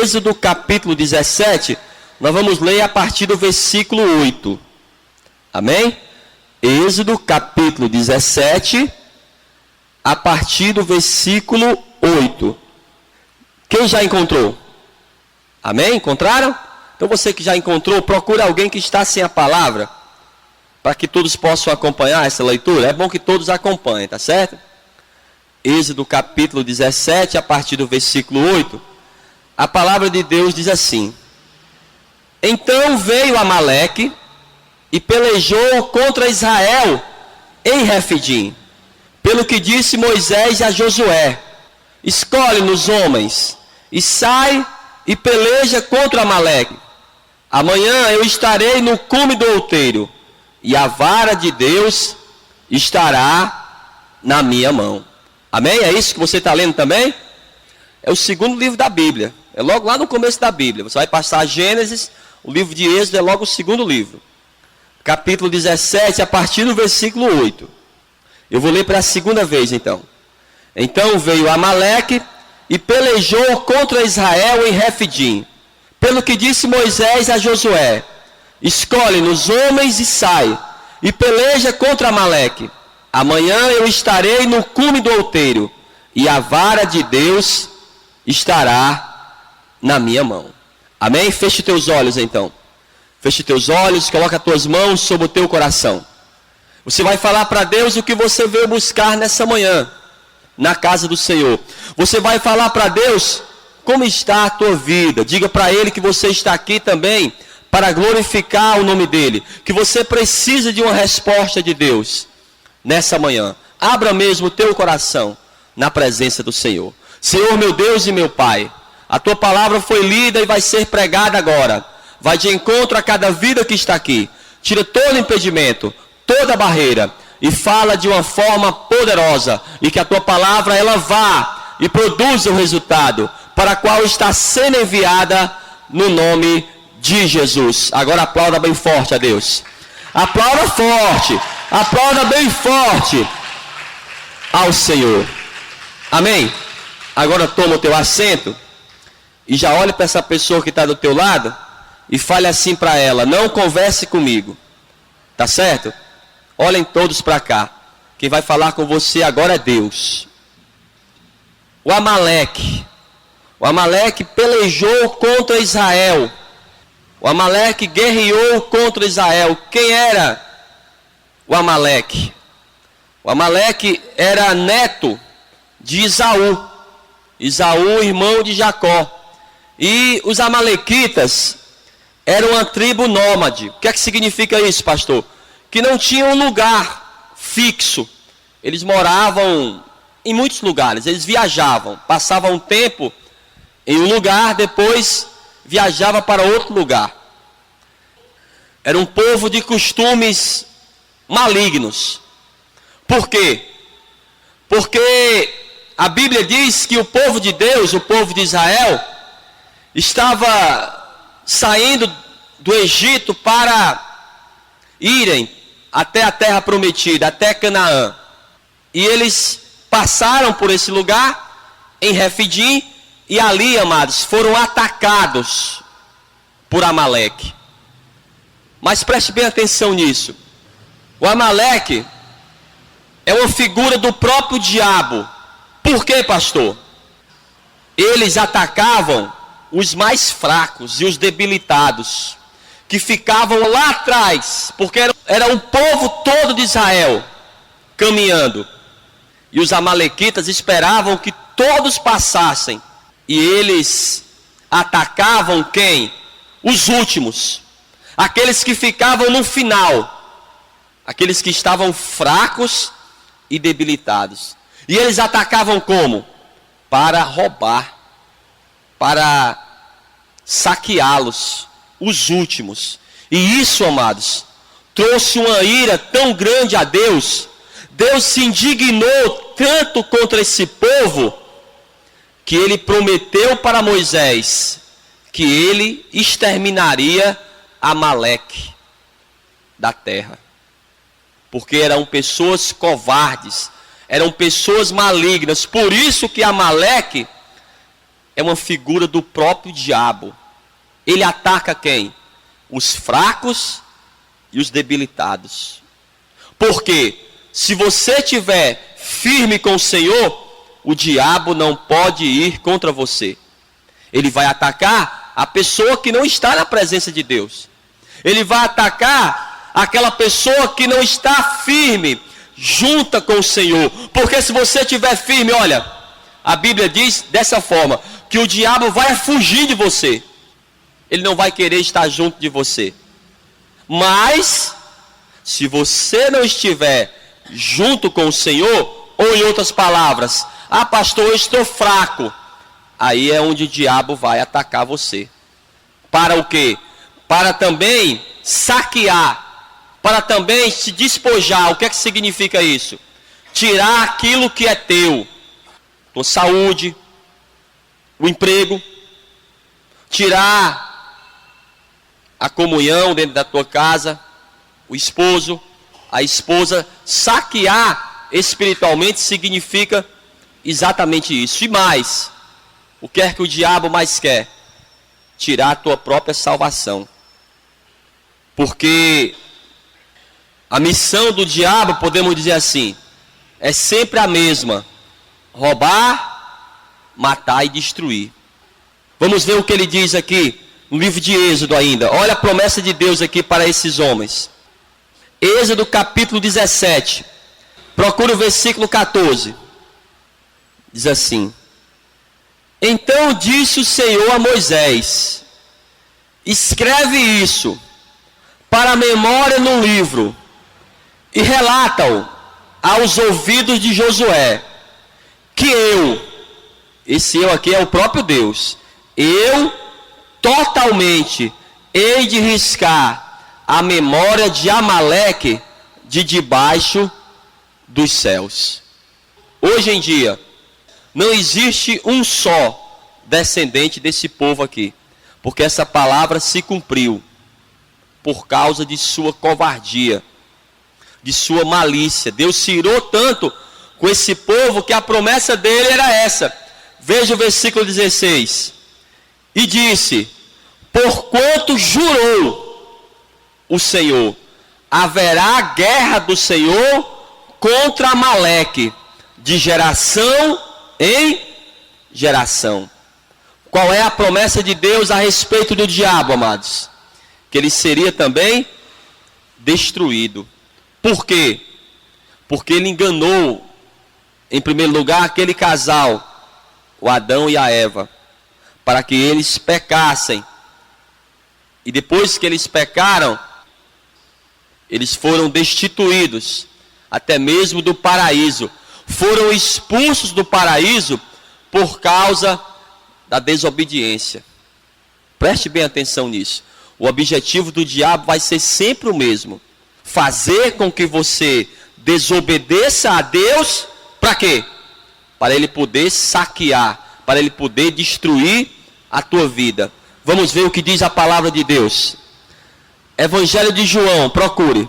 Êxodo capítulo 17, nós vamos ler a partir do versículo 8. Amém? Êxodo capítulo 17, a partir do versículo 8. Quem já encontrou? Amém? Encontraram? Então você que já encontrou, procura alguém que está sem a palavra, para que todos possam acompanhar essa leitura. É bom que todos acompanhem, tá certo? Êxodo capítulo 17, a partir do versículo 8. A palavra de Deus diz assim: Então veio Amaleque e pelejou contra Israel em Refidim. Pelo que disse Moisés a Josué: Escolhe-nos homens e sai e peleja contra Amaleque. Amanhã eu estarei no cume do outeiro, e a vara de Deus estará na minha mão. Amém? É isso que você está lendo também? É o segundo livro da Bíblia. É logo lá no começo da Bíblia. Você vai passar Gênesis, o livro de Êxodo é logo o segundo livro. Capítulo 17, a partir do versículo 8. Eu vou ler para a segunda vez então. Então veio Amaleque e pelejou contra Israel em Refidim. Pelo que disse Moisés a Josué: Escolhe-nos homens e sai, e peleja contra Amaleque. Amanhã eu estarei no cume do outeiro, e a vara de Deus estará na minha mão. Amém? Feche teus olhos então. Feche teus olhos, coloca as tuas mãos sobre o teu coração. Você vai falar para Deus o que você veio buscar nessa manhã, na casa do Senhor. Você vai falar para Deus como está a tua vida. Diga para Ele que você está aqui também para glorificar o nome dEle. Que você precisa de uma resposta de Deus nessa manhã. Abra mesmo o teu coração na presença do Senhor. Senhor, meu Deus e meu Pai, a tua palavra foi lida e vai ser pregada agora. Vai de encontro a cada vida que está aqui. Tira todo impedimento, toda barreira, e fala de uma forma poderosa, e que a tua palavra ela vá e produza o resultado para a qual está sendo enviada no nome de Jesus. Agora aplauda bem forte a Deus. Aplauda forte, aplauda bem forte ao Senhor. Amém? Agora toma o teu assento e já olha para essa pessoa que está do teu lado e fale assim para ela: não converse comigo. Tá certo? Olhem todos para cá. Quem vai falar com você agora é Deus. O Amaleque pelejou contra Israel. O Amaleque guerreou contra Israel. Quem era o Amaleque? O Amaleque era neto de Esaú. Esaú, irmão de Jacó. E os amalequitas eram uma tribo nômade. O que é que significa isso, pastor? Que não tinha um lugar fixo. Eles moravam em muitos lugares. Eles viajavam. Passavam um tempo em um lugar, depois viajava para outro lugar. Era um povo de costumes malignos. Por quê? Porque a Bíblia diz que o povo de Deus, o povo de Israel, estava saindo do Egito para irem até a terra prometida, até Canaã. E eles passaram por esse lugar, em Refidim, e ali, amados, foram atacados por Amaleque. Mas preste bem atenção nisso. O Amaleque é uma figura do próprio diabo. Por quê, pastor? Eles atacavam os mais fracos e os debilitados, que ficavam lá atrás, porque era o povo todo de Israel caminhando. E os amalequitas esperavam que todos passassem. E eles atacavam quem? Os últimos. Aqueles que ficavam no final. Aqueles que estavam fracos e debilitados. E eles atacavam como? Para roubar. Para saqueá-los. Os últimos. E isso, amados, trouxe uma ira tão grande a Deus. Deus se indignou tanto contra esse povo, que ele prometeu para Moisés que ele exterminaria Amaleque da terra. Porque eram pessoas covardes, eram pessoas malignas. Por isso que Amaleque é uma figura do próprio diabo. Ele ataca quem? Os fracos e os debilitados. Porque se você estiver firme com o Senhor, o diabo não pode ir contra você. Ele vai atacar a pessoa que não está na presença de Deus. Ele vai atacar aquela pessoa que não está firme, junta com o Senhor. Porque se você estiver firme, olha, a Bíblia diz dessa forma, que o diabo vai fugir de você. Ele não vai querer estar junto de você. Mas, se você não estiver junto com o Senhor, ou em outras palavras, pastor, eu estou fraco. Aí é onde o diabo vai atacar você. Para o quê? Para também saquear, para também se despojar. O que é que significa isso? Tirar aquilo que é teu. Tua saúde, o emprego, tirar a comunhão dentro da tua casa, o esposo, a esposa. Saquear espiritualmente significa exatamente isso. E mais, o que é que o diabo mais quer? Tirar a tua própria salvação. Porque a missão do diabo, podemos dizer assim, é sempre a mesma: roubar, matar e destruir. Vamos ver o que ele diz aqui no livro de Êxodo ainda. Olha a promessa de Deus aqui para esses homens. Êxodo capítulo 17. Procura o versículo 14. Diz assim: Então disse o Senhor a Moisés: Escreve isso para a memória no livro e relata-o aos ouvidos de Josué, que esse eu aqui é o próprio Deus, eu totalmente hei de riscar a memória de Amaleque de debaixo dos céus. Hoje em dia, não existe um só descendente desse povo aqui, porque essa palavra se cumpriu por causa de sua covardia, de sua malícia. Deus se irou tanto com esse povo que a promessa dele era essa. Veja o versículo 16. E disse: Porquanto jurou o Senhor, haverá guerra do Senhor contra Amaleque, de geração em geração. Qual é a promessa de Deus a respeito do diabo, amados? Que ele seria também destruído. Por quê? Porque ele enganou, em primeiro lugar, aquele casal, o Adão e a Eva, para que eles pecassem. E depois que eles pecaram, eles foram destituídos, até mesmo do paraíso. Foram expulsos do paraíso por causa da desobediência. Preste bem atenção nisso. O objetivo do diabo vai ser sempre o mesmo: fazer com que você desobedeça a Deus. Para quê? Para ele poder saquear, para ele poder destruir a tua vida. Vamos ver o que diz a palavra de Deus. Evangelho de João, procure.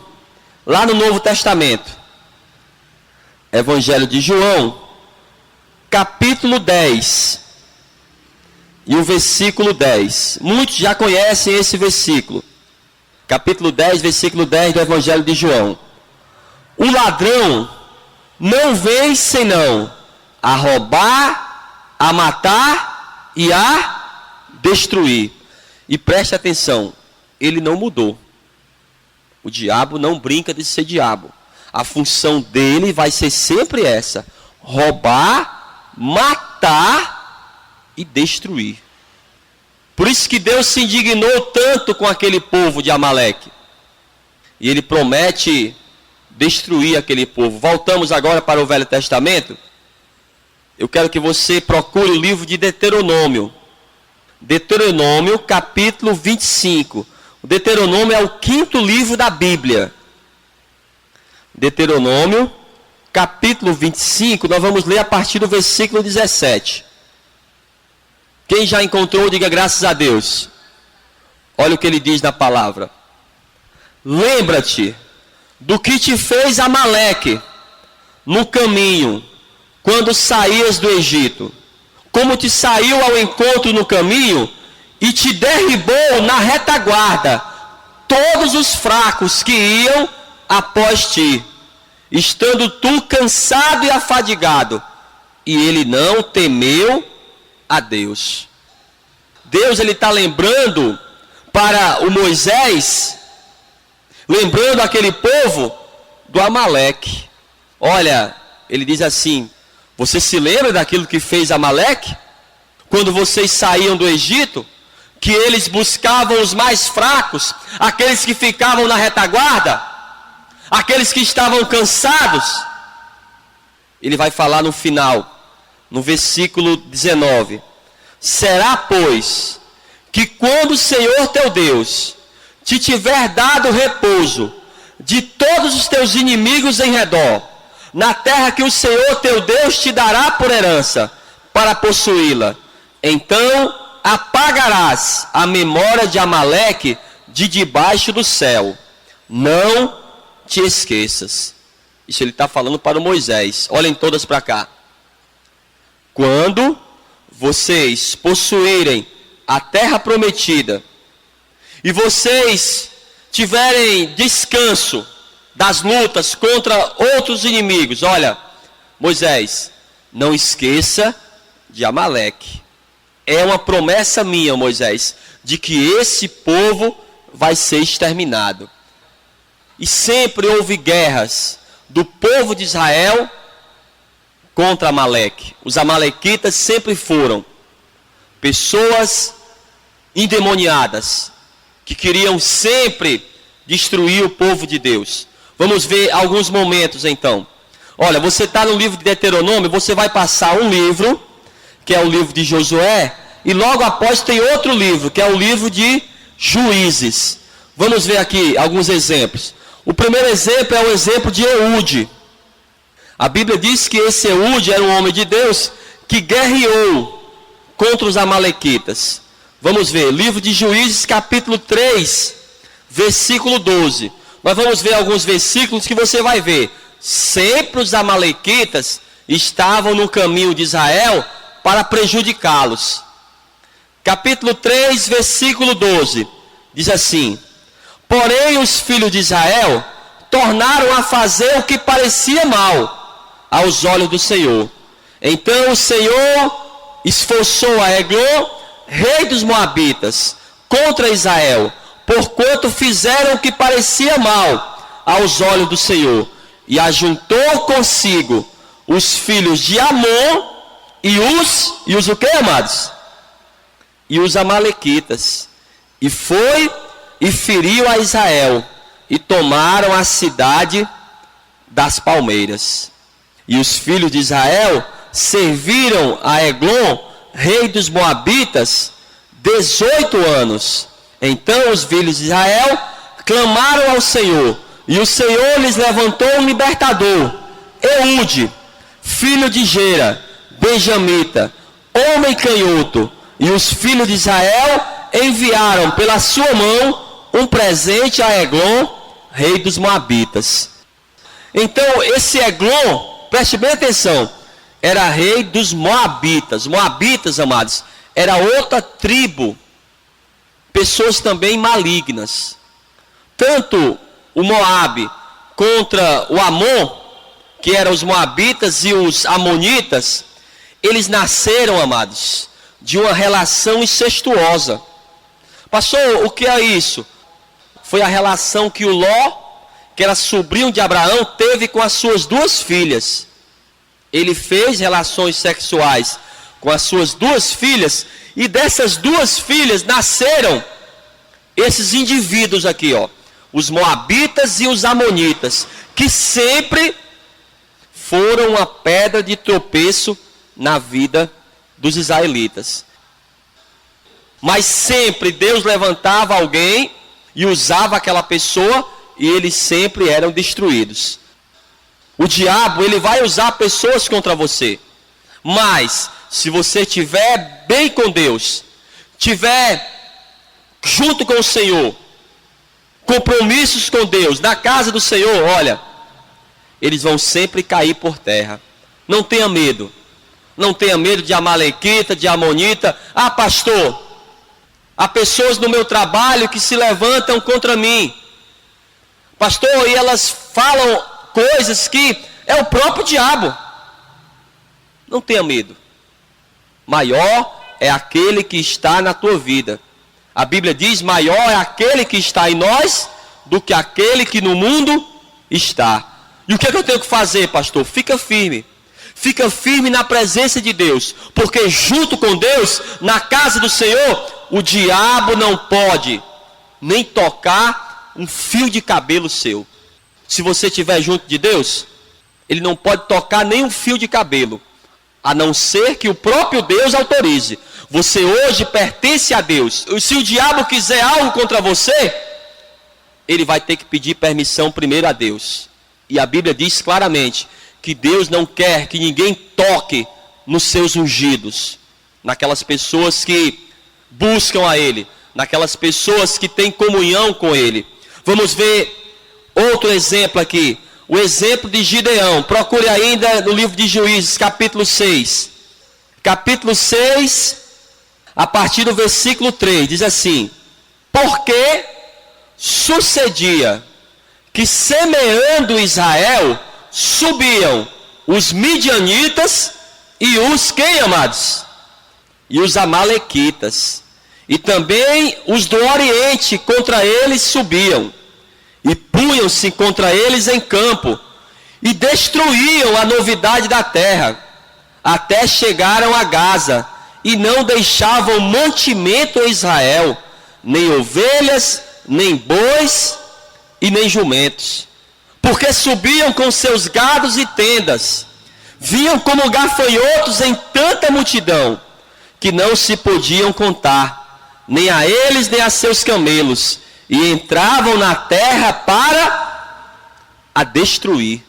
Lá no Novo Testamento. Evangelho de João, capítulo 10. E o versículo 10. Muitos já conhecem esse versículo. Capítulo 10, versículo 10 do Evangelho de João. O ladrão não vem senão a roubar, a matar e a destruir. E preste atenção, ele não mudou. O diabo não brinca de ser diabo. A função dele vai ser sempre essa: roubar, matar e destruir. Por isso que Deus se indignou tanto com aquele povo de Amaleque. E ele promete destruir aquele povo. Voltamos agora para o Velho Testamento. Eu quero que você procure o livro de Deuteronômio. Deuteronômio, capítulo 25. O Deuteronômio é o 5º livro da Bíblia. Deuteronômio, capítulo 25, nós vamos ler a partir do versículo 17. Quem já encontrou, diga graças a Deus. Olha o que ele diz na palavra. Lembra-te do que te fez Amaleque no caminho, quando saías do Egito, como te saiu ao encontro no caminho e te derribou na retaguarda todos os fracos que iam após ti, estando tu cansado e afadigado. E ele não temeu a Deus. Deus, ele está lembrando para o Moisés, lembrando aquele povo do Amaleque. Olha, ele diz assim: você se lembra daquilo que fez Amaleque? Quando vocês saíam do Egito, que eles buscavam os mais fracos, aqueles que ficavam na retaguarda, aqueles que estavam cansados. Ele vai falar no final, no versículo 19: será, pois, que quando o Senhor teu Deus te tiver dado repouso de todos os teus inimigos em redor, na terra que o Senhor teu Deus te dará por herança, para possuí-la, então apagarás a memória de Amaleque de debaixo do céu. Não te esqueças. Isso ele está falando para o Moisés. Olhem todas para cá. Quando vocês possuírem a terra prometida e vocês tiverem descanso das lutas contra outros inimigos, olha, Moisés, não esqueça de Amaleque. É uma promessa minha, Moisés, de que esse povo vai ser exterminado. E sempre houve guerras do povo de Israel contra Amaleque. Os amalequitas sempre foram pessoas endemoniadas, que queriam sempre destruir o povo de Deus. Vamos ver alguns momentos então. Olha, você está no livro de Deuteronômio, você vai passar um livro, que é o livro de Josué, e logo após tem outro livro, que é o livro de Juízes. Vamos ver aqui alguns exemplos. O primeiro exemplo é o exemplo de Eude. A Bíblia diz que esse Eude era um homem de Deus que guerreou contra os amalequitas. Vamos ver, livro de Juízes, capítulo 3, versículo 12. Nós vamos ver alguns versículos que você vai ver. Sempre os amalequitas estavam no caminho de Israel para prejudicá-los. Capítulo 3, versículo 12. Diz assim: porém os filhos de Israel tornaram a fazer o que parecia mal aos olhos do Senhor. Então o Senhor esforçou a Eglon, rei dos Moabitas, contra Israel, porquanto fizeram o que parecia mal aos olhos do Senhor, e ajuntou consigo os filhos de Amon e os o que, amados? E os amalequitas, e foi e feriu a Israel, e tomaram a cidade das palmeiras. E os filhos de Israel serviram a Eglon, rei dos Moabitas, 18 anos. Então os filhos de Israel clamaram ao Senhor, e o Senhor lhes levantou um libertador, Eude, filho de Gera, benjamita, homem canhoto. E os filhos de Israel enviaram pela sua mão um presente a Eglon, rei dos Moabitas. Então esse Eglon, preste bem atenção, era rei dos Moabitas. Moabitas, amados, era outra tribo, pessoas também malignas. Tanto o Moabe contra o Amon, que eram os Moabitas e os Amonitas, eles nasceram, amados, de uma relação incestuosa. Pastor, o que é isso? Foi a relação que o Ló, que era sobrinho de Abraão, teve com as suas duas filhas. Ele fez relações sexuais com as suas duas filhas, e dessas duas filhas nasceram esses indivíduos aqui, ó, os Moabitas e os Amonitas, que sempre foram uma pedra de tropeço na vida dos israelitas. Mas sempre Deus levantava alguém e usava aquela pessoa, e eles sempre eram destruídos. O diabo, ele vai usar pessoas contra você, mas se você estiver bem com Deus, estiver junto com o Senhor, compromissos com Deus, na casa do Senhor, olha, eles vão sempre cair por terra. Não tenha medo. Não tenha medo de amalequita, de amonita. Ah, pastor, há pessoas no meu trabalho que se levantam contra mim. Pastor, e elas falam coisas que é o próprio diabo. Não tenha medo. Maior é aquele que está na tua vida. A Bíblia diz, maior é aquele que está em nós do que aquele que no mundo está. E o que é que eu tenho que fazer, pastor? Fica firme. Fica firme na presença de Deus. Porque junto com Deus, na casa do Senhor, o diabo não pode nem tocar um fio de cabelo seu. Se você estiver junto de Deus, ele não pode tocar nem um fio de cabelo, a não ser que o próprio Deus autorize. Você hoje pertence a Deus. Se o diabo quiser algo contra você, ele vai ter que pedir permissão primeiro a Deus. E a Bíblia diz claramente que Deus não quer que ninguém toque nos seus ungidos, naquelas pessoas que buscam a Ele, naquelas pessoas que têm comunhão com Ele. Vamos ver outro exemplo aqui, o exemplo de Gideão. Procure ainda no livro de Juízes, capítulo 6. Capítulo 6, a partir do versículo 3, diz assim: porque sucedia que semeando Israel, subiam os midianitas e os quem, amados? E os amalequitas. E também os do Oriente contra eles subiam. E punham-se contra eles em campo. E destruíam a novidade da terra. Até chegaram a Gaza. E não deixavam mantimento em Israel. Nem ovelhas, nem bois e nem jumentos. Porque subiam com seus gados e tendas. Vinham como gafanhotos em tanta multidão, que não se podiam contar, nem a eles, nem a seus camelos, e entravam na terra para a destruir.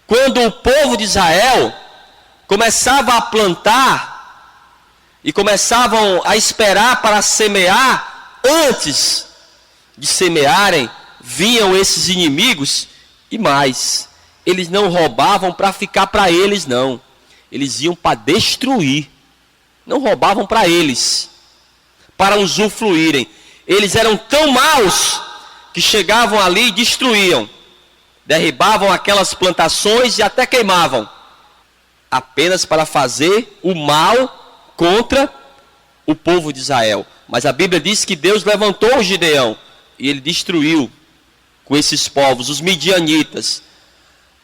Quando o povo de Israel começava a plantar, e começavam a esperar para semear, antes de semearem, vinham esses inimigos, e mais, eles não roubavam para ficar para eles, não. Eles iam para destruir. Não roubavam para eles, para usufruírem. Eles eram tão maus que chegavam ali e destruíam. Derribavam aquelas plantações e até queimavam. Apenas para fazer o mal contra o povo de Israel. Mas a Bíblia diz que Deus levantou o Gideão e ele destruiu com esses povos, os midianitas.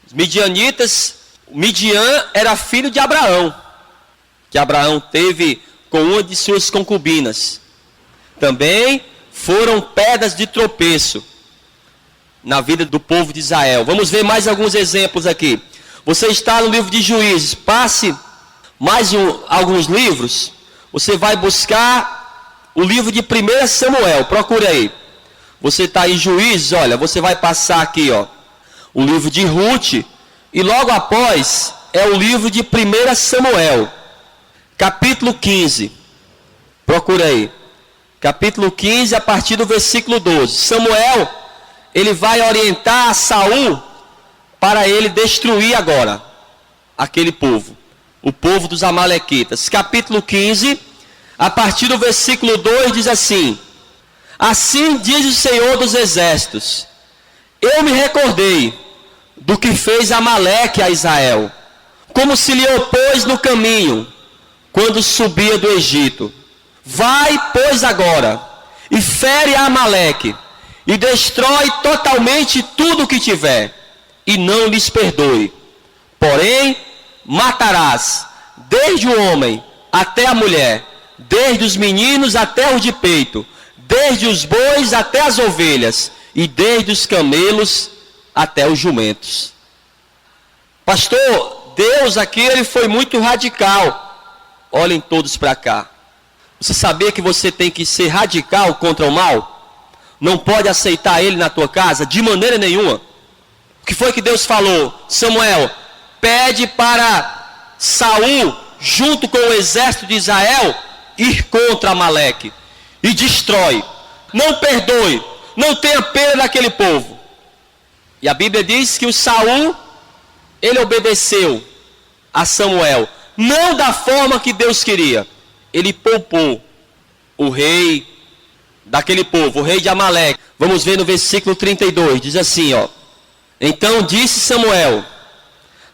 Os midianitas, Midian era filho de Abraão, que Abraão teve com uma de suas concubinas. Também foram pedras de tropeço na vida do povo de Israel. Vamos ver mais alguns exemplos aqui. Você está no livro de Juízes, passe mais alguns livros, você vai buscar o livro de 1 Samuel, procure aí. Você está em Juízes, olha, você vai passar aqui, ó, o livro de Ruth, e logo após é o livro de 1 Samuel, capítulo 15. Procura aí. Capítulo 15, a partir do versículo 12. Samuel, ele vai orientar a Saul para ele destruir agora aquele povo, o povo dos amalequitas. Capítulo 15, a partir do versículo 2, diz assim: assim diz o Senhor dos Exércitos: eu me recordei do que fez Amaleque a Israel, como se lhe opôs no caminho, quando subia do Egito. Vai, pois, agora, e fere a Amaleque, e destrói totalmente tudo o que tiver, e não lhes perdoe. Porém, matarás, desde o homem até a mulher, desde os meninos até os de peito, desde os bois até as ovelhas, e desde os camelos até os jumentos. Pastor, Deus aqui ele foi muito radical. Olhem todos para cá. Você sabia que você tem que ser radical contra o mal? Não pode aceitar ele na tua casa de maneira nenhuma. O que foi que Deus falou? Samuel, pede para Saul, junto com o exército de Israel, ir contra Amaleque e destrói. Não perdoe, não tenha pena daquele povo. E a Bíblia diz que o Saul, ele obedeceu a Samuel. não da forma que Deus queria. Ele poupou o rei daquele povo, o rei de Amaleque. Vamos ver no versículo 32, diz assim, ó. Então disse Samuel: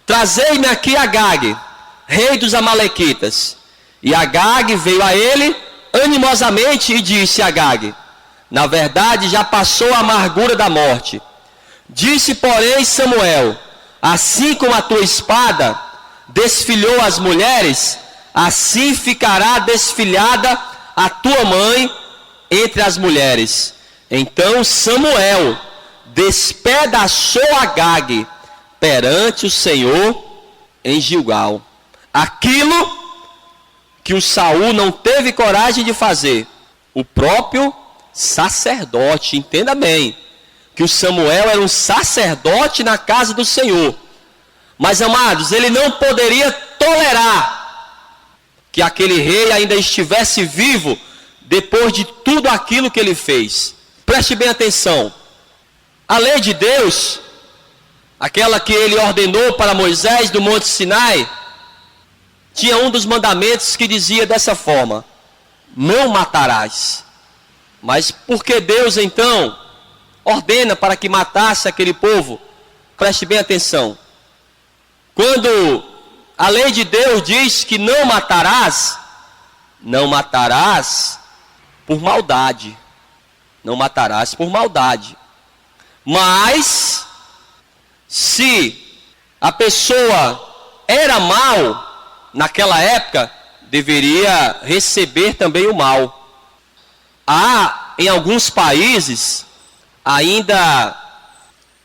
trazei-me aqui Agag, rei dos amalequitas. E Agag veio a ele animosamente e disse a Agag: na verdade já passou a amargura da morte. Disse, porém, Samuel: assim como a tua espada desfilhou as mulheres, assim ficará desfilhada a tua mãe entre as mulheres. Então Samuel despedaçou Agag perante o Senhor em Gilgal. Aquilo que o Saul não teve coragem de fazer, o próprio sacerdote, entenda bem, que o Samuel era um sacerdote na casa do Senhor. Mas, amados, ele não poderia tolerar que aquele rei ainda estivesse vivo depois de tudo aquilo que ele fez. Preste bem atenção. A lei de Deus, aquela que ele ordenou para Moisés do Monte Sinai, tinha um dos mandamentos que dizia dessa forma: não matarás. Mas por que Deus então ordena para que matasse aquele povo? Preste bem atenção. Quando a lei de Deus diz que não matarás por maldade. Não matarás por maldade. Mas, se a pessoa era mal, naquela época, deveria receber também o mal. Há, em alguns países, ainda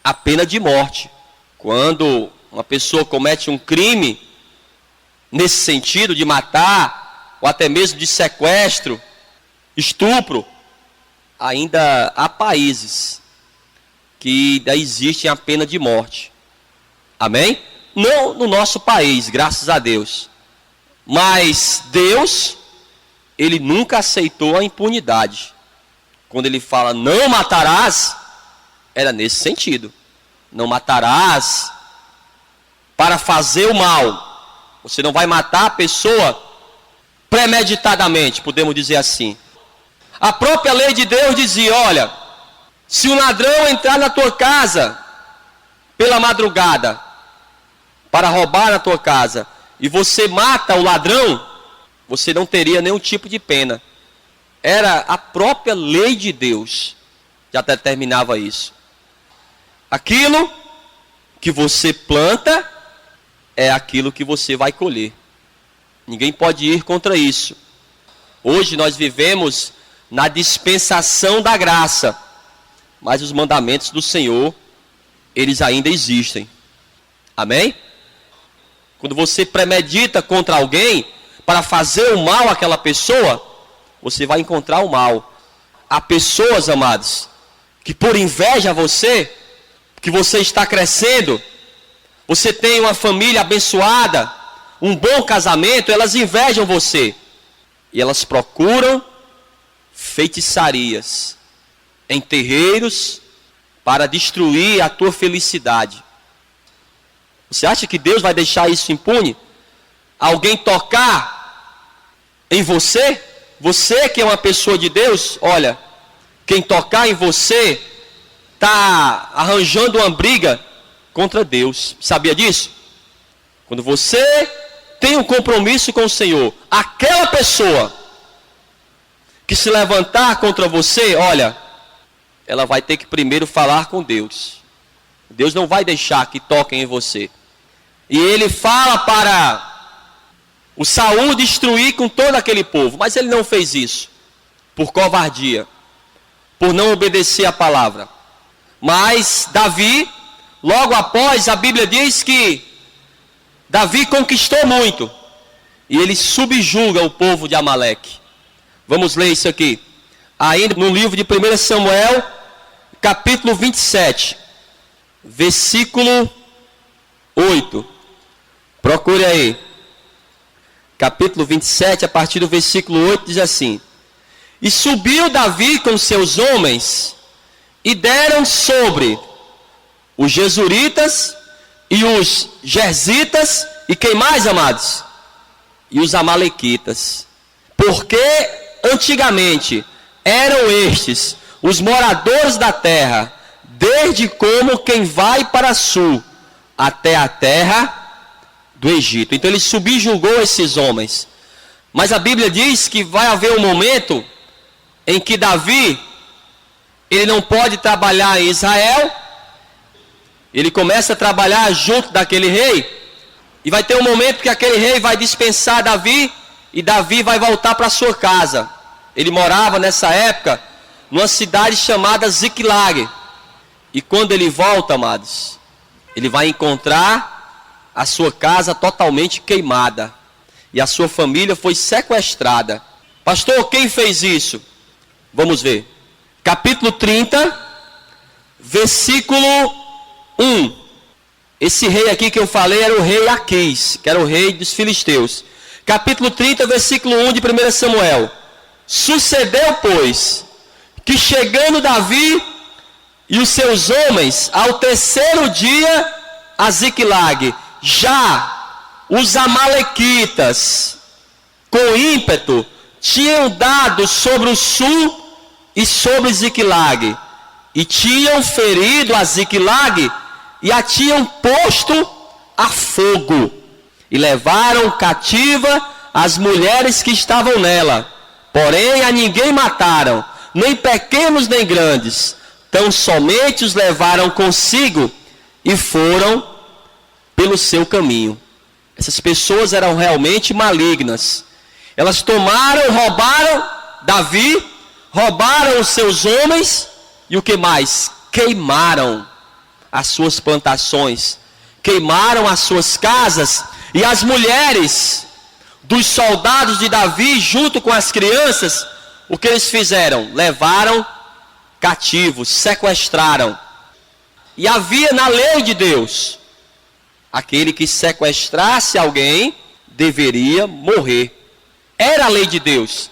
a pena de morte. Quando uma pessoa comete um crime, nesse sentido de matar, ou até mesmo de sequestro, estupro, ainda há países que ainda existe a pena de morte. Amém? Não no nosso país, graças a Deus. Mas Deus, ele nunca aceitou a impunidade. Quando ele fala não matarás, era nesse sentido. Não matarás para fazer o mal. Você não vai matar a pessoa premeditadamente, podemos dizer assim. A própria lei de Deus dizia: olha, se um ladrão entrar na tua casa pela madrugada para roubar na tua casa e você mata o ladrão, você não teria nenhum tipo de pena. Era a própria lei de Deus já determinava isso. Aquilo que você planta é aquilo que você vai colher. Ninguém pode ir contra isso. Hoje nós vivemos na dispensação da graça, mas os mandamentos do Senhor, eles ainda existem. Amém? Quando você premedita contra alguém para fazer o mal àquela pessoa, você vai encontrar o mal. Há pessoas, amados, que por inveja a você, que você está crescendo, você tem uma família abençoada, um bom casamento, elas invejam você. E elas procuram feitiçarias em terreiros para destruir a tua felicidade. Você acha que Deus vai deixar isso impune? Alguém tocar em você? Você que é uma pessoa de Deus, olha, quem tocar em você está arranjando uma briga contra Deus. Sabia disso? Quando você tem um compromisso com o Senhor, aquela pessoa que se levantar contra você, olha, ela vai ter que primeiro falar com Deus. Deus não vai deixar que toquem em você. E ele fala para o Saul destruir com todo aquele povo, mas ele não fez isso por covardia, por não obedecer a palavra. Mas Davi, logo após, a Bíblia diz que Davi conquistou muito e ele subjuga o povo de Amaleque. Vamos ler isso aqui. Ainda no livro de 1 Samuel, capítulo 27, versículo 8. Procure aí. Capítulo 27, a partir do versículo 8, diz assim: e subiu Davi com seus homens, e deram sobre os Gesuritas e os Gerzitas, e quem mais, amados? e os amalequitas. Porque antigamente eram estes os moradores da terra, desde como quem vai para sul até a terra do Egito. Então ele subjugou esses homens. Mas a Bíblia diz que vai haver um momento em que Davi, ele não pode trabalhar em Israel. Ele começa a trabalhar junto daquele rei. E vai ter um momento que aquele rei vai dispensar Davi. E Davi vai voltar para sua casa. Ele morava nessa época numa cidade chamada Ziklag. E quando ele volta, amados, ele vai encontrar a sua casa totalmente queimada. E a sua família foi sequestrada. Pastor, quem fez isso? Vamos ver. Capítulo 30, versículo 1. Esse rei aqui que eu falei era o rei Aquis, que era o rei dos filisteus. Capítulo 30, versículo 1 de 1 Samuel. Sucedeu, pois, que chegando Davi e os seus homens ao terceiro dia a Ziklag, já os amalequitas, com ímpeto, tinham dado sobre o sul e sobre Ziklag, e tinham ferido a Ziklag, e a tinham posto a fogo, e levaram cativa as mulheres que estavam nela, porém a ninguém mataram, nem pequenos nem grandes, tão somente os levaram consigo, e foram pelo seu caminho. Essas pessoas eram realmente malignas. Elas tomaram, roubaram Davi, roubaram os seus homens, e o que mais? Queimaram as suas plantações, queimaram as suas casas, e as mulheres dos soldados de Davi, junto com as crianças, o que eles fizeram? Levaram cativos, sequestraram. E havia na lei de Deus, aquele que sequestrasse alguém deveria morrer. Era a lei de Deus.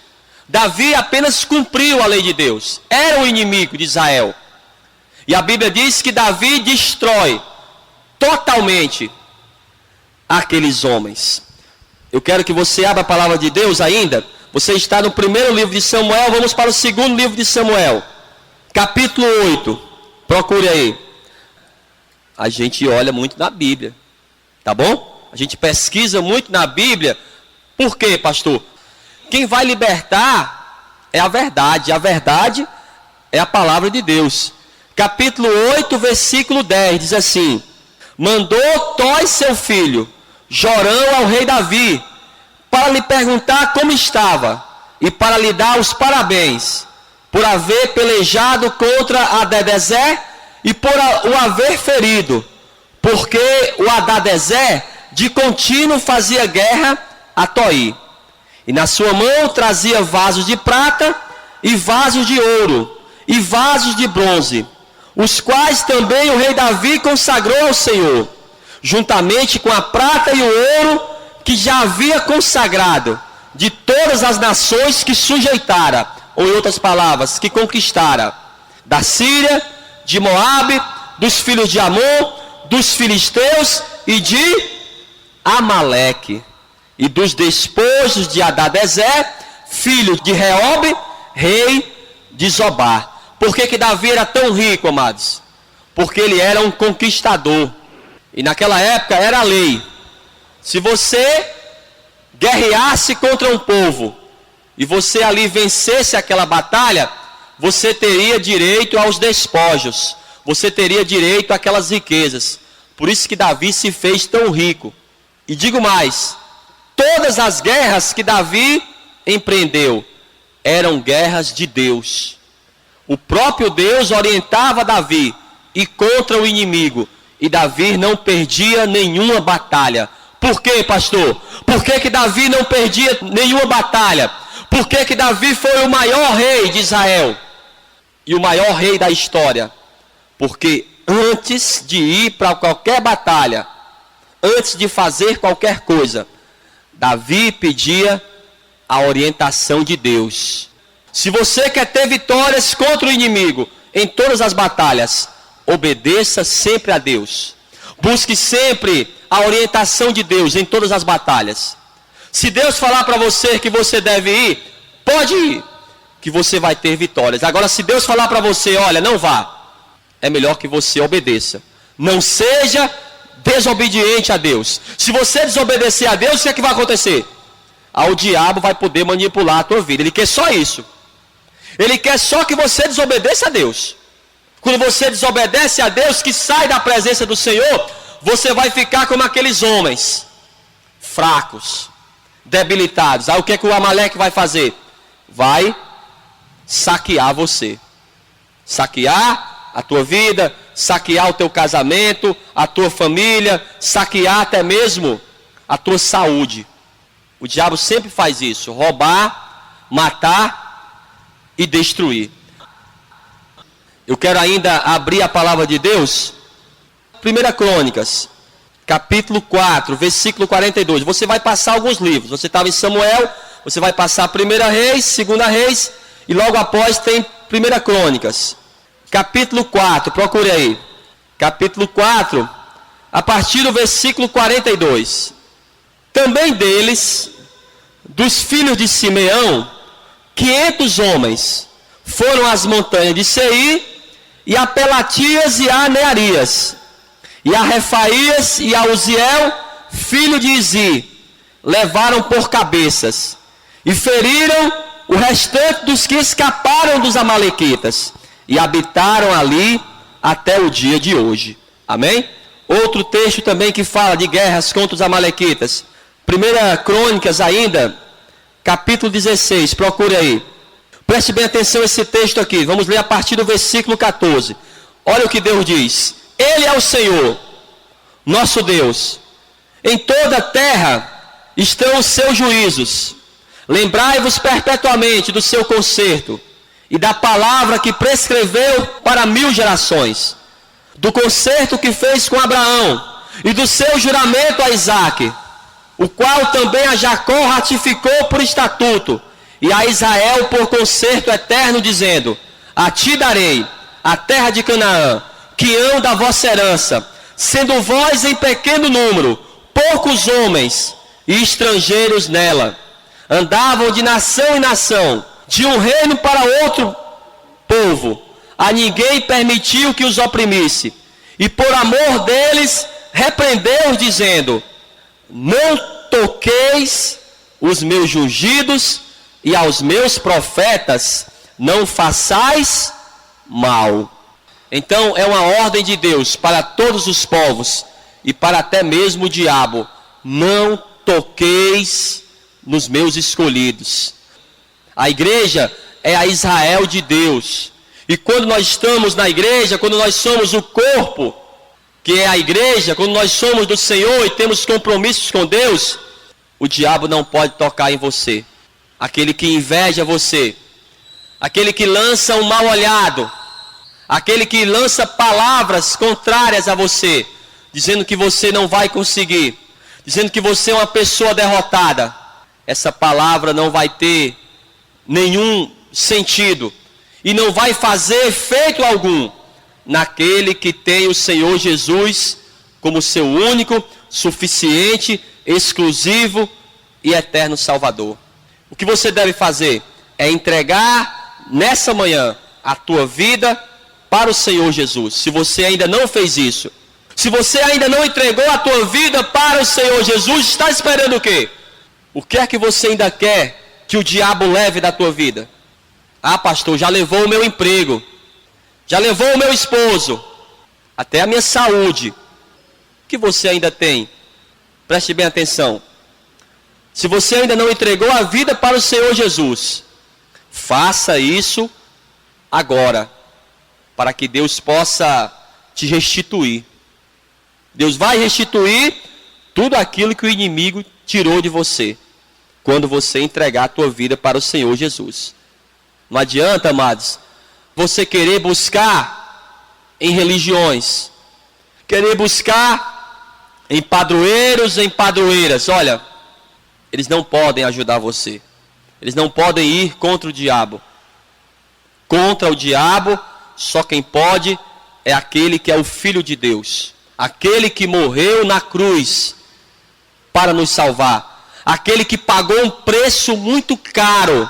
Davi apenas cumpriu a lei de Deus. Era o inimigo de Israel. E a Bíblia diz que Davi destrói totalmente aqueles homens. Eu quero que você abra a palavra de Deus ainda. Você está no primeiro livro de Samuel, vamos para o segundo livro de Samuel. Capítulo 8. Procure aí. A gente olha muito na Bíblia. Tá bom? A gente pesquisa muito na Bíblia. Por quê, pastor? Quem vai libertar é a verdade. A verdade é a palavra de Deus. Capítulo 8, versículo 10, diz assim: mandou Tói seu filho, Jorão, ao rei Davi, para lhe perguntar como estava, e para lhe dar os parabéns, por haver pelejado contra Adadezé, e por o haver ferido, porque o Adadezé de contínuo fazia guerra a Tói, e na sua mão trazia vasos de prata, e vasos de ouro, e vasos de bronze, os quais também o rei Davi consagrou ao Senhor, juntamente com a prata e o ouro que já havia consagrado, de todas as nações que sujeitara, ou em outras palavras, que conquistara, da Síria, de Moabe, dos filhos de Amon, dos filisteus e de Amaleque, e dos despojos de Adadezé, filho de Reobe, rei de Zobá. Por que Davi era tão rico, amados? Porque ele era um conquistador. E naquela época era a lei. Se você guerreasse contra um povo, e você ali vencesse aquela batalha, você teria direito aos despojos. Você teria direito àquelas riquezas. Por isso que Davi se fez tão rico. E digo mais, todas as guerras que Davi empreendeu eram guerras de Deus. O próprio Deus orientava Davi e contra o inimigo. E Davi não perdia nenhuma batalha. Por quê, pastor? Por que Davi não perdia nenhuma batalha? Por que Davi foi o maior rei de Israel? E o maior rei da história? Porque antes de ir para qualquer batalha, antes de fazer qualquer coisa, Davi pedia a orientação de Deus. Se você quer ter vitórias contra o inimigo em todas as batalhas, obedeça sempre a Deus. Busque sempre a orientação de Deus em todas as batalhas. Se Deus falar para você que você deve ir, pode ir, que você vai ter vitórias. Agora, se Deus falar para você, olha, não vá, é melhor que você obedeça. Não seja desobediente a Deus. Se você desobedecer a Deus, o que vai acontecer? O diabo vai poder manipular a tua vida. Ele quer só isso. Ele quer só que você desobedeça a Deus. Quando você desobedece a Deus, que sai da presença do Senhor, você vai ficar como aqueles homens fracos, debilitados. Aí o que o Amaleque vai fazer? Vai saquear você. Saquear a tua vida, saquear o teu casamento, a tua família, saquear até mesmo a tua saúde. O diabo sempre faz isso: roubar, matar e destruir. Eu quero ainda abrir a palavra de Deus. 1 Crônicas, capítulo 4, versículo 42. Você vai passar alguns livros. Você estava em Samuel, você vai passar 1 Reis, 2 Reis, e logo após tem 1 Crônicas. Capítulo 4, procure aí. Capítulo 4, a partir do versículo 42. Também deles, dos filhos de Simeão, 500 homens foram às montanhas de Seir, e a Pelatias e a Nearias, e a Refaías e a Uziel, filho de Izi, levaram por cabeças, e feriram o restante dos que escaparam dos amalequitas, e habitaram ali até o dia de hoje. Amém? Outro texto também que fala de guerras contra os amalequitas. 1 Crônicas ainda, capítulo 16, procure aí. Preste bem atenção a esse texto aqui. Vamos ler a partir do versículo 14. Olha o que Deus diz. Ele é o Senhor, nosso Deus. Em toda a terra estão os seus juízos. Lembrai-vos perpetuamente do seu conserto e da palavra que prescreveu para 1000 gerações. Do conserto que fez com Abraão e do seu juramento a Isaque, o qual também a Jacó ratificou por estatuto, e a Israel por concerto eterno, dizendo: a ti darei a terra de Canaã, que hão da vossa herança, sendo vós em pequeno número, poucos homens e estrangeiros nela. Andavam de nação em nação, de um reino para outro povo. A ninguém permitiu que os oprimisse. E por amor deles, repreendeu-os, dizendo: não toqueis os meus ungidos, e aos meus profetas não façais mal. Então é uma ordem de Deus para todos os povos e para até mesmo o diabo: não toqueis nos meus escolhidos. A igreja é a Israel de Deus. E quando nós estamos na igreja, quando nós somos o corpo, que é a igreja, quando nós somos do Senhor e temos compromissos com Deus, o diabo não pode tocar em você. Aquele que inveja você, aquele que lança um mal olhado, aquele que lança palavras contrárias a você, dizendo que você não vai conseguir, dizendo que você é uma pessoa derrotada, essa palavra não vai ter nenhum sentido e não vai fazer efeito algum naquele que tem o Senhor Jesus como seu único, suficiente, exclusivo e eterno Salvador. O que você deve fazer é entregar nessa manhã a tua vida para o Senhor Jesus. Se você ainda não fez isso, se você ainda não entregou a tua vida para o Senhor Jesus, está esperando o quê? O que é que você ainda quer que o diabo leve da tua vida? Ah, pastor, já levou o meu emprego, já levou o meu esposo, até a minha saúde. O que você ainda tem? Preste bem atenção. Se você ainda não entregou a vida para o Senhor Jesus, faça isso agora, para que Deus possa te restituir. Deus vai restituir tudo aquilo que o inimigo tirou de você, quando você entregar a tua vida para o Senhor Jesus. Não adianta, amados, você querer buscar em religiões, querer buscar em padroeiros, em padroeiras. Olha, eles não podem ajudar você. Eles não podem ir contra o diabo. Contra o diabo, só quem pode é aquele que é o Filho de Deus. Aquele que morreu na cruz para nos salvar. aquele que pagou um preço muito caro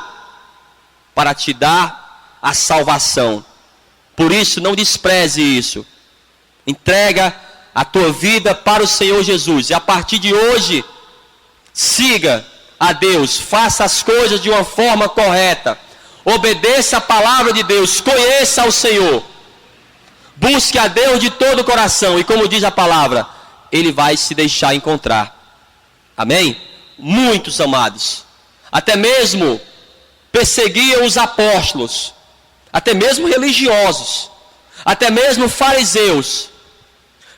para te dar a salvação. Por isso, não despreze isso. Entrega a tua vida para o Senhor Jesus. E a partir de hoje, siga a Deus. Faça as coisas de uma forma correta. Obedeça a palavra de Deus. Conheça o Senhor. Busque a Deus de todo o coração. E como diz a palavra, Ele vai se deixar encontrar. Amém? Muitos amados, até mesmo perseguiam os apóstolos, até mesmo religiosos, até mesmo fariseus,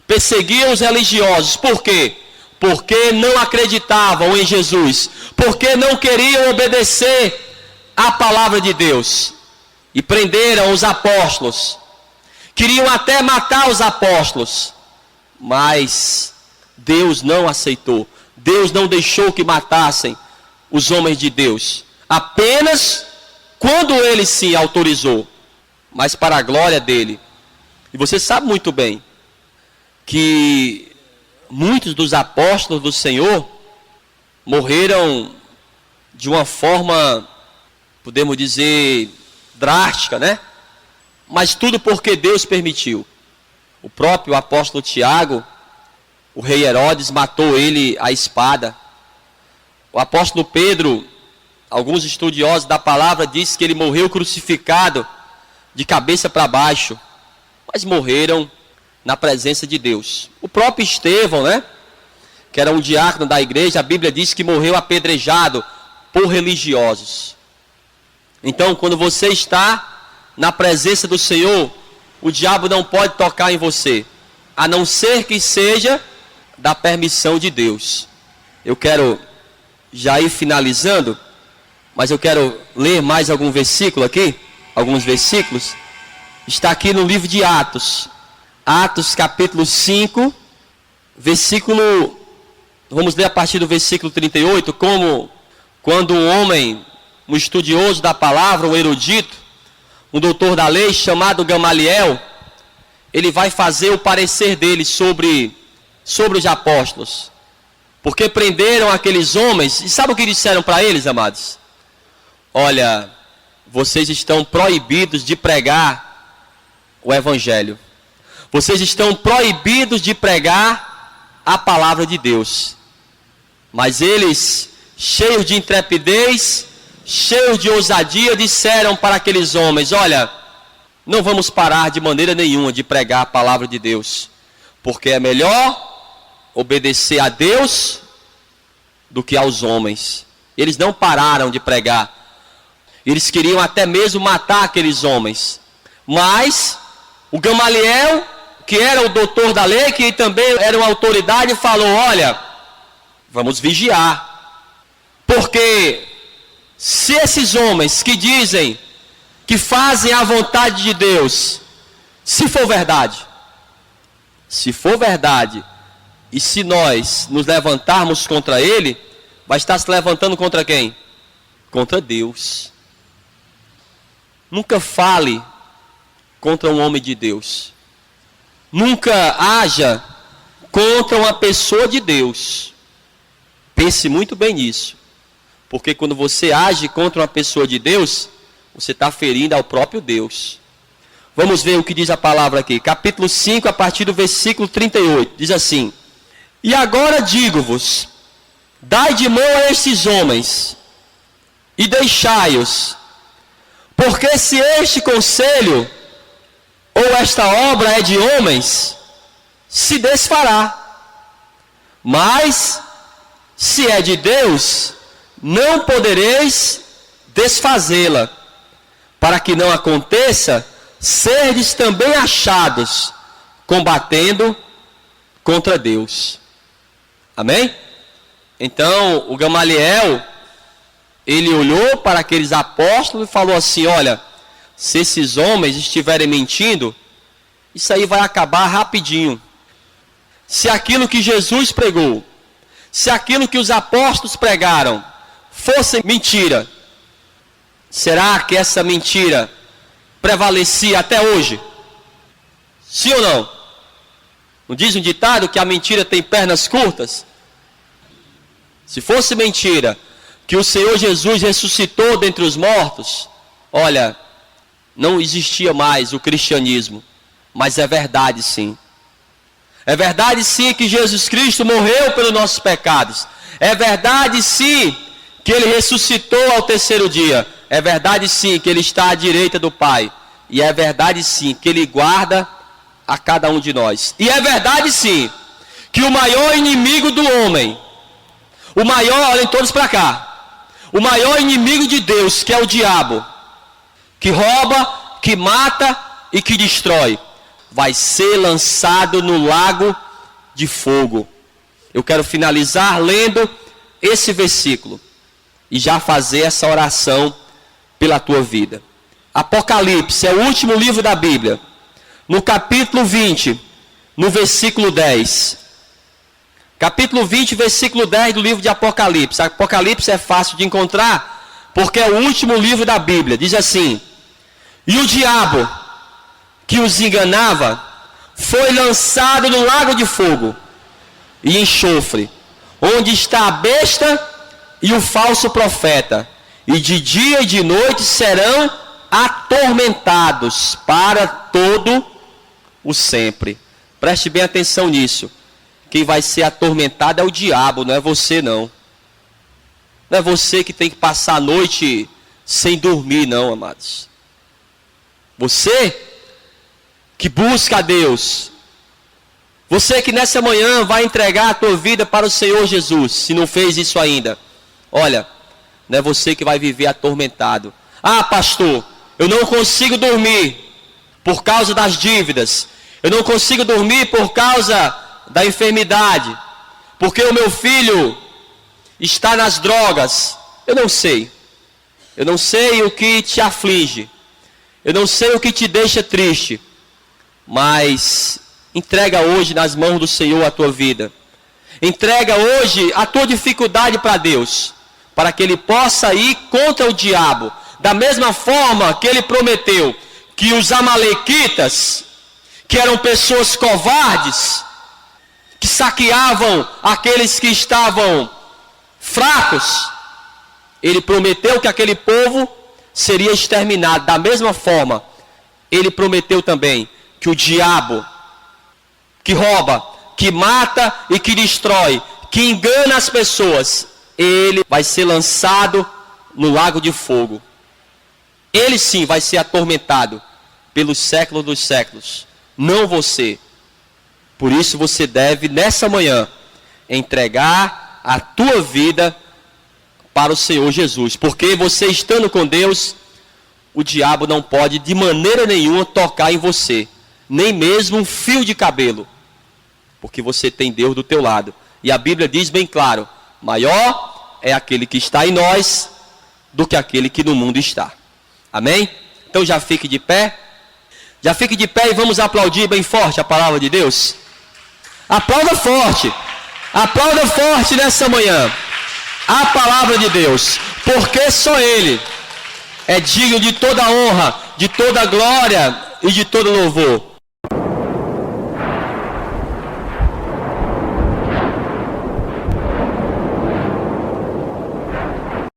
perseguiam os religiosos. Por quê? Porque não acreditavam em Jesus, porque não queriam obedecer à palavra de Deus, e prenderam os apóstolos, queriam até matar os apóstolos, mas Deus não aceitou. Deus não deixou que matassem os homens de Deus, apenas quando Ele sim autorizou, mas para a glória dEle. E você sabe muito bem que muitos dos apóstolos do Senhor morreram de uma forma, podemos dizer, drástica, né? Mas tudo porque Deus permitiu. O próprio apóstolo Tiago, o rei Herodes matou ele à espada. O apóstolo Pedro, alguns estudiosos da palavra dizem que ele morreu crucificado de cabeça para baixo, mas morreram na presença de Deus. O próprio Estevão, né, que era um diácono da igreja, a Bíblia diz que morreu apedrejado por religiosos. Então, quando você está na presença do Senhor, o diabo não pode tocar em você, a não ser que seja da permissão de Deus. Eu quero já ir finalizando, mas eu quero ler mais algum versículo aqui, alguns versículos. Está aqui no livro de Atos, Atos capítulo 5, versículo, vamos ler a partir do versículo 38, como quando um homem, um estudioso da palavra, um erudito, um doutor da lei chamado Gamaliel, ele vai fazer o parecer dele sobre os apóstolos, porque prenderam aqueles homens. E sabe o que disseram para eles, amados? Olha, vocês estão proibidos de pregar o evangelho, vocês estão proibidos de pregar a palavra de Deus. Mas eles, cheios de intrepidez, cheios de ousadia, disseram para aqueles homens: olha, não vamos parar de maneira nenhuma de pregar a palavra de Deus, porque é melhor obedecer a Deus do que aos homens. Eles não pararam de pregar. Eles queriam até mesmo matar aqueles homens. Mas o Gamaliel, que era o doutor da lei, que também era uma autoridade, falou: olha, vamos vigiar. Porque se esses homens que dizem que fazem a vontade de Deus, se for verdade, e se nós nos levantarmos contra ele, vai estar se levantando contra quem? Contra Deus. Nunca fale contra um homem de Deus. Nunca haja contra uma pessoa de Deus. Pense muito bem nisso. Porque quando você age contra uma pessoa de Deus, você está ferindo ao próprio Deus. Vamos ver o que diz a palavra aqui. Capítulo 5, a partir do versículo 38. Diz assim: e agora digo-vos, dai de mão a estes homens, e deixai-os, porque se este conselho, ou esta obra é de homens, se desfará. Mas, se é de Deus, não podereis desfazê-la, para que não aconteça serdes também achados combatendo contra Deus. Amém? Então o Gamaliel, ele olhou para aqueles apóstolos e falou assim: olha, se esses homens estiverem mentindo, isso aí vai acabar rapidinho. Se aquilo que Jesus pregou, se aquilo que os apóstolos pregaram fosse mentira, será que essa mentira prevalecia até hoje? Sim ou não? Não diz um ditado que a mentira tem pernas curtas? Se fosse mentira que o Senhor Jesus ressuscitou dentre os mortos, olha, não existia mais o cristianismo. Mas é verdade sim. É verdade sim que Jesus Cristo morreu pelos nossos pecados. É verdade sim que Ele ressuscitou ao terceiro dia. É verdade sim que Ele está à direita do Pai. E é verdade sim que Ele guarda a cada um de nós. E é verdade sim que o maior inimigo do homem, o maior, olhem todos para cá, o maior inimigo de Deus, que é o diabo, que rouba, que mata e que destrói, vai ser lançado no lago de fogo. Eu quero finalizar lendo esse versículo e já fazer essa oração pela tua vida. Apocalipse é o último livro da Bíblia. No capítulo 20, no versículo 10. Capítulo 20, versículo 10 do livro de Apocalipse. Apocalipse é fácil de encontrar, porque é o último livro da Bíblia. Diz assim: e o diabo que os enganava foi lançado no lago de fogo e enxofre, onde está a besta e o falso profeta, e de dia e de noite serão atormentados para todo o sempre. Preste bem atenção nisso. Quem vai ser atormentado é o diabo, não é você não. Não é você que tem que passar a noite sem dormir não, amados. Você que busca a Deus, você que nessa manhã vai entregar a tua vida para o Senhor Jesus, se não fez isso ainda, olha, não é você que vai viver atormentado. Ah, pastor, eu não consigo dormir por causa das dívidas, eu não consigo dormir por causa da enfermidade, porque o meu filho está nas drogas. Eu não sei o que te aflige, eu não sei o que te deixa triste, mas entrega hoje nas mãos do Senhor a tua vida. Entrega hoje a tua dificuldade para Deus, para que Ele possa ir contra o diabo, da mesma forma que Ele prometeu que os amalequitas, que eram pessoas covardes, que saqueavam aqueles que estavam fracos, Ele prometeu que aquele povo seria exterminado. Da mesma forma, Ele prometeu também que o diabo, que rouba, que mata e que destrói, que engana as pessoas, ele vai ser lançado no lago de fogo. Ele sim vai ser atormentado pelos séculos dos séculos, não você. Por isso você deve, nessa manhã, entregar a tua vida para o Senhor Jesus. Porque você estando com Deus, o diabo não pode de maneira nenhuma tocar em você, nem mesmo um fio de cabelo, porque você tem Deus do teu lado. E a Bíblia diz bem claro: maior é aquele que está em nós do que aquele que no mundo está. Amém? Então já fique de pé. Já fique de pé e vamos aplaudir bem forte a palavra de Deus. Aplauda forte. Aplauda forte nessa manhã a palavra de Deus, porque só Ele é digno de toda honra, de toda glória e de todo louvor.